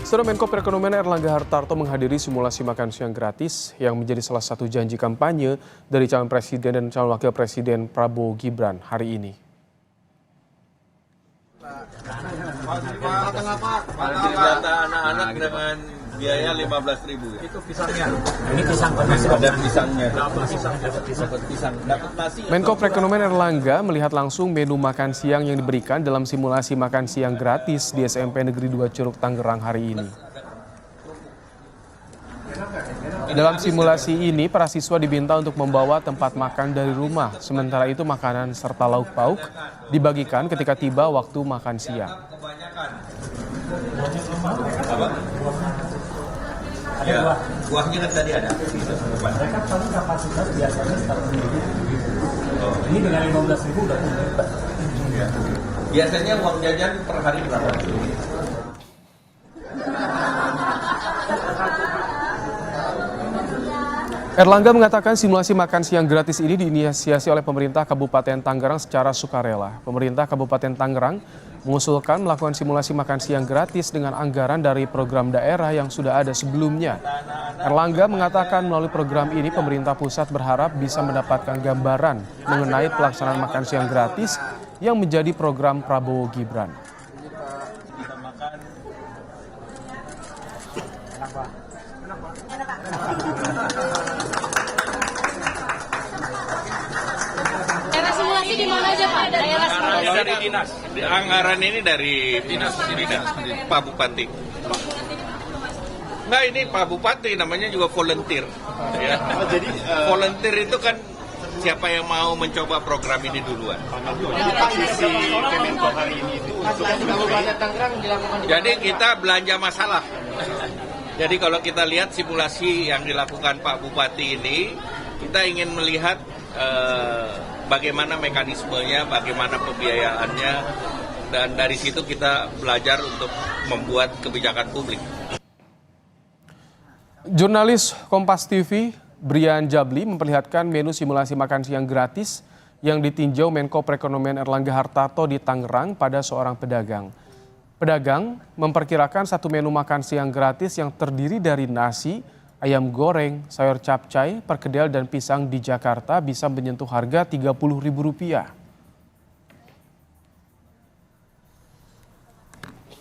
Saudara Menko Perekonomian Erlangga Hartarto menghadiri simulasi makan siang gratis yang menjadi salah satu janji kampanye dari calon presiden dan calon wakil presiden Prabowo Gibran hari ini. Data anak-anak dengan biaya 15.000 ya. Itu pisangnya. Ini pisang panas. Ada pisangnya. Dapat pisang. Dapat nasi. Menko Perekonomian Erlangga melihat langsung menu makan siang yang diberikan dalam simulasi makan siang gratis di SMP Negeri 2 Curug Tangerang hari ini. Dalam simulasi ini, para siswa diminta untuk membawa tempat makan dari rumah. Sementara itu makanan serta lauk pauk dibagikan ketika tiba waktu makan siang. Ya, buahnya kan tadi ada. Mereka tahu kapasitas biasanya sekitar 7.000. Ini dengan 15.000 udah cukup. Biasanya uang jajan per hari berapa? Erlangga mengatakan simulasi makan siang gratis ini diinisiasi oleh pemerintah Kabupaten Tangerang secara sukarela. Pemerintah Kabupaten Tangerang mengusulkan melakukan simulasi makan siang gratis dengan anggaran dari program daerah yang sudah ada sebelumnya. Erlangga mengatakan melalui program ini pemerintah pusat berharap bisa mendapatkan gambaran mengenai pelaksanaan makan siang gratis yang menjadi program Prabowo Gibran. Daerah simulasi di mana aja Pak? Daerah simulasi. Dari dinas. Anggaran ini dari dinas Pak Bupati. Nah ini Pak Bupati namanya juga volunteer. Ya. Jadi volunteer itu kan siapa yang mau mencoba program ini duluan. Sisi Kemenko hari ini itu Kabupaten Tangerang dilakukan di Jadi kita belanja masalah. Jadi kalau kita lihat simulasi yang dilakukan Pak Bupati ini, kita ingin melihat bagaimana mekanismenya, bagaimana pembiayaannya, dan dari situ kita belajar untuk membuat kebijakan publik. Jurnalis Kompas TV, Brian Jabli memperlihatkan menu simulasi makan siang gratis yang ditinjau Menko Perekonomian Erlangga Hartarto di Tangerang pada seorang pedagang. Pedagang memperkirakan satu menu makan siang gratis yang terdiri dari nasi, ayam goreng, sayur capcay, perkedel, dan pisang di Jakarta bisa menyentuh harga Rp30.000.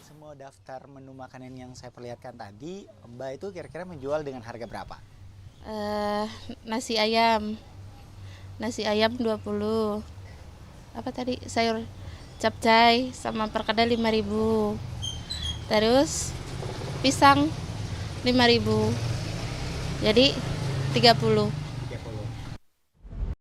Semua daftar menu makanan yang saya perlihatkan tadi, Mbak itu kira-kira menjual dengan harga berapa? nasi ayam 20. Apa tadi? Sayur capcay sama perkedel 5.000. Terus pisang 5.000. Jadi 30.